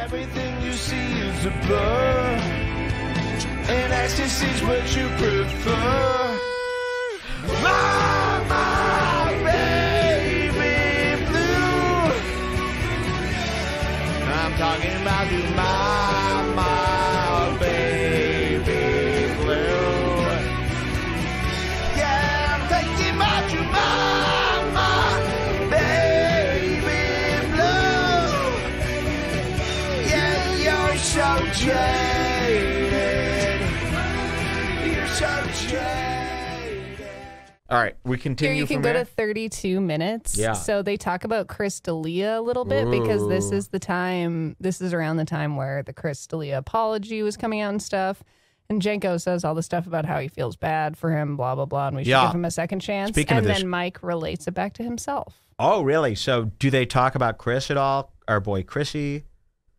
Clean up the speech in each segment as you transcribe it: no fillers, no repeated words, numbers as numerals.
Everything you see is a blur, and ecstasy's what you prefer. Mama, baby blue. I'm talking about you, mama, baby blue. Yeah, I'm thinking about you, mama, baby blue. Yeah, you're so jaded. You're so jaded. All right, we continue. Here you can go to 32 minutes. Yeah. So they talk about Chris D'Elia a little bit because this is around the time where the Chris D'Elia apology was coming out and stuff. And Jenko says all the stuff about how he feels bad for him, blah, blah, blah, and we should give him a second chance. Speaking of this, then Mike relates it back to himself. Oh, really? So do they talk about Chris at all? Our boy Chrissy?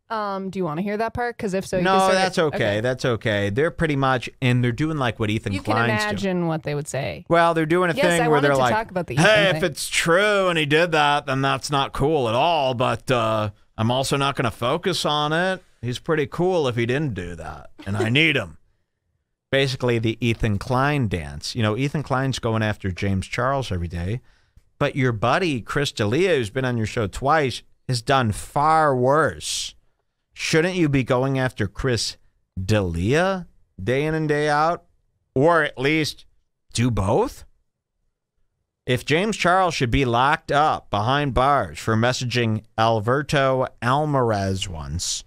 Do you want to hear that part? Because if so, you can No, start that's okay. That's okay. They're pretty much, and they're doing like what Ethan You can Klein's imagine what they would say. Well, they're doing a Yes, thing I where they're wanted to like, talk about the Ethan hey, if thing. it's true and he did that, then that's not cool at all. But I'm also not going to focus on it. He's pretty cool if he didn't do that, and I need him. Basically, the Ethan Klein dance. You know, Ethan Klein's going after James Charles every day, but your buddy Chris D'Elia, who's been on your show twice, has done far worse. Shouldn't you be going after Chris D'Elia day in and day out? Or at least do both? If James Charles should be locked up behind bars for messaging Alberto Alvarez once,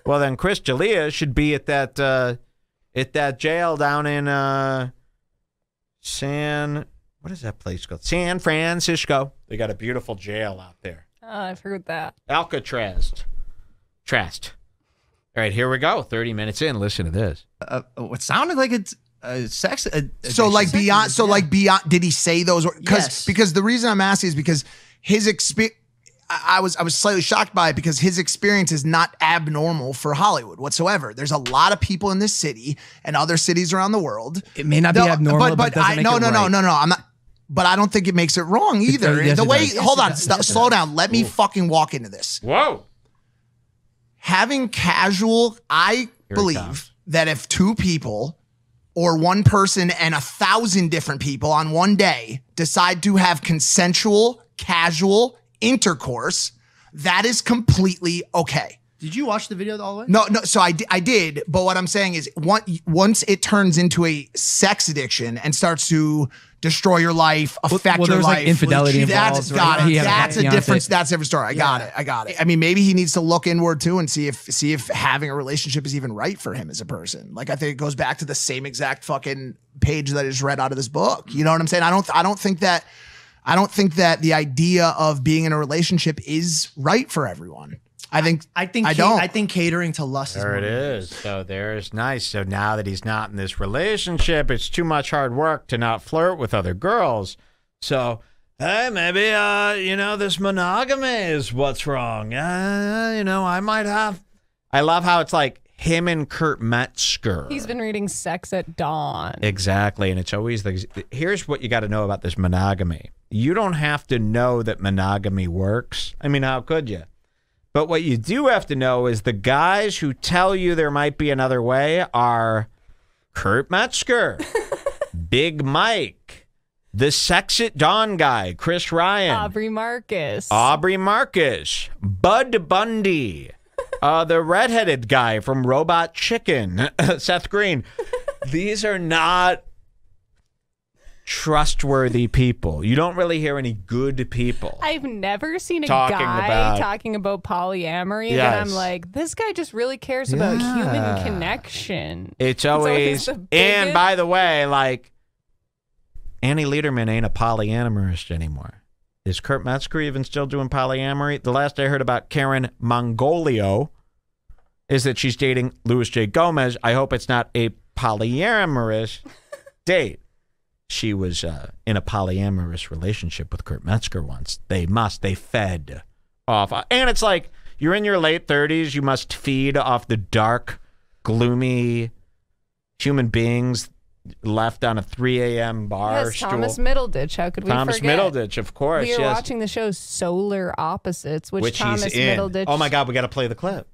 well, then Chris D'Elia should be at that jail down in what is that place called? San Francisco. They got a beautiful jail out there. Oh, I've heard that. Alcatraz. Trust. All right, here we go. 30 minutes in. Listen to this. What sounded like it's sex. So like beyond. So like beyond. Did he say those? Yes. Because the reason I'm asking is because his experience. I was slightly shocked by it because his experience is not abnormal for Hollywood whatsoever. There's a lot of people in this city and other cities around the world. It may not be abnormal, but it doesn't make it right. No. I'm not. But I don't think it makes it wrong either. Yes, the it way. does. Hold on. Yes, it does. Slow down. Let me fucking walk into this. Whoa. Having casual, I believe that if two people or one person and 1,000 different people on one day decide to have consensual, casual intercourse, that is completely okay. Did you watch the video all the way? No. So I did. But what I'm saying is once it turns into a sex addiction and starts to destroy your life, affect your there's life. like infidelity involved. Got it. That's a difference. That's a different story. I got it. I mean, maybe he needs to look inward too and see if having a relationship is even right for him as a person. Like I think it goes back to the same exact fucking page that I just read out of this book. You know what I'm saying? I don't think that the idea of being in a relationship is right for everyone. I think catering to lust is there it is. So there's nice. So now that he's not in this relationship, it's too much hard work to not flirt with other girls. So, hey, maybe, this monogamy is what's wrong. I might have. I love how it's like him and Kurt Metzger. He's been reading Sex at Dawn. Exactly. And it's always here's what you got to know about this monogamy. You don't have to know that monogamy works. I mean, how could you? But what you do have to know is the guys who tell you there might be another way are Kurt Metzger, Big Mike, the Sex at Dawn guy, Chris Ryan, Aubrey Marcus, Bud Bundy, the redheaded guy from Robot Chicken, Seth Green. These are not trustworthy people. You don't really hear any good people. I've never seen a guy talking about polyamory that I'm like, this guy just really cares about human connection. It's always and by the way, like Annie Lederman ain't a polyamorist anymore. Is Kurt Metzger even still doing polyamory? The last I heard about Karen Mongolio is that she's dating Louis J. Gomez. I hope it's not a polyamorous date. She was in a polyamorous relationship with Kurt Metzger once. They fed off. And it's like, you're in your late 30s. You must feed off the dark, gloomy human beings left on a 3 a.m. bar stool. Thomas Middleditch. How could we forget? Thomas Middleditch, of course. We were watching the show Solar Opposites, which Thomas he's in. Middleditch. Oh, my God. We got to play the clip.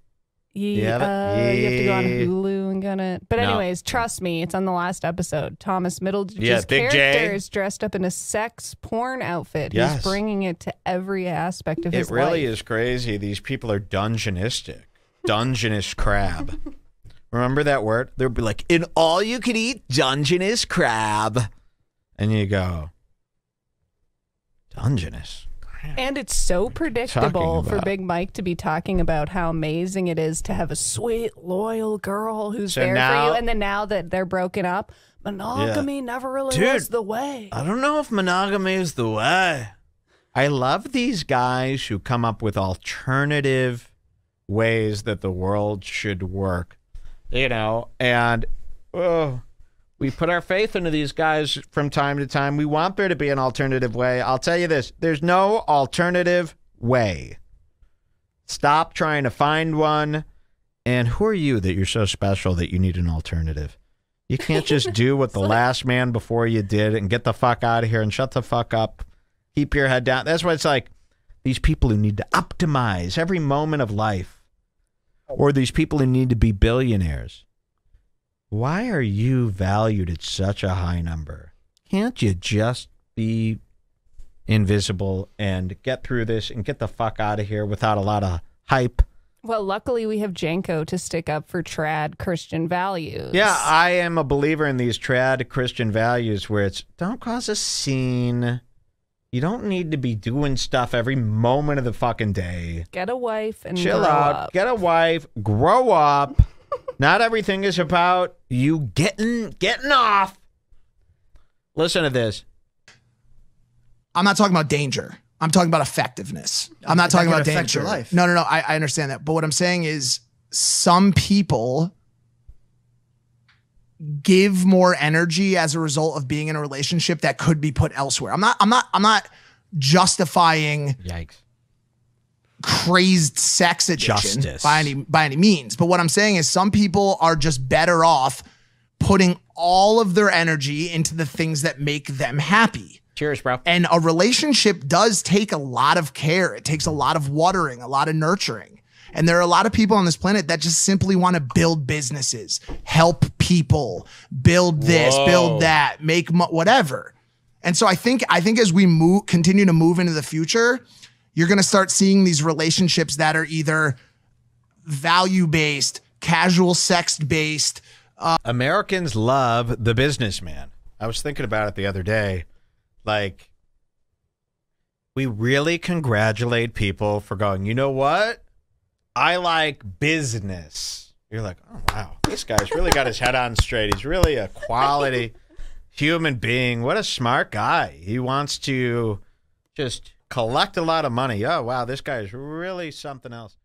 You have to go on Hulu and get it. But anyways, trust me, it's on the last episode. Thomas Middleditch's character is dressed up in a sex porn outfit. Yes. He's bringing it to every aspect of his life. It really is crazy. These people are dungeonistic. Dungeness crab. Remember that word? They'll be like, an all-you-can-eat Dungeness crab. And you go, Dungeness. And it's so predictable for Big Mike to be talking about how amazing it is to have a sweet, loyal girl who's there for you. And then now that they're broken up, monogamy never really was the way. I don't know if monogamy is the way. I love these guys who come up with alternative ways that the world should work. You know, and we put our faith into these guys from time to time. We want there to be an alternative way. I'll tell you this. There's no alternative way. Stop trying to find one. And who are you that you're so special that you need an alternative? You can't just do what the last man before you did and get the fuck out of here and shut the fuck up. Keep your head down. That's why it's like these people who need to optimize every moment of life, or these people who need to be billionaires. Why are you valued at such a high number? Can't you just be invisible and get through this and get the fuck out of here without a lot of hype? Well, luckily we have Janko to stick up for trad Christian values. Yeah, I am a believer in these trad Christian values where it's don't cause a scene. You don't need to be doing stuff every moment of the fucking day. Get a wife and chill grow out. up. Get a wife. Grow up. Not everything is about you getting off. Listen to this. I'm not talking about danger. I'm talking about effectiveness. I'm not talking about danger. Life. No. I understand that. But what I'm saying is some people give more energy as a result of being in a relationship that could be put elsewhere. I'm not justifying crazed sex addiction by any means. But what I'm saying is some people are just better off putting all of their energy into the things that make them happy. Cheers, bro. And a relationship does take a lot of care. It takes a lot of watering, a lot of nurturing. And there are a lot of people on this planet that just simply want to build businesses, help people, build this, build that, make whatever. And so I think as we continue to move into the future, you're going to start seeing these relationships that are either value-based, casual sex-based. Americans love the businessman. I was thinking about it the other day. Like, we really congratulate people for going, you know what? I like business. You're like, oh, wow, this guy's really got his head on straight. He's really a quality human being. What a smart guy. He wants to just collect a lot of money. Oh, wow, this guy is really something else.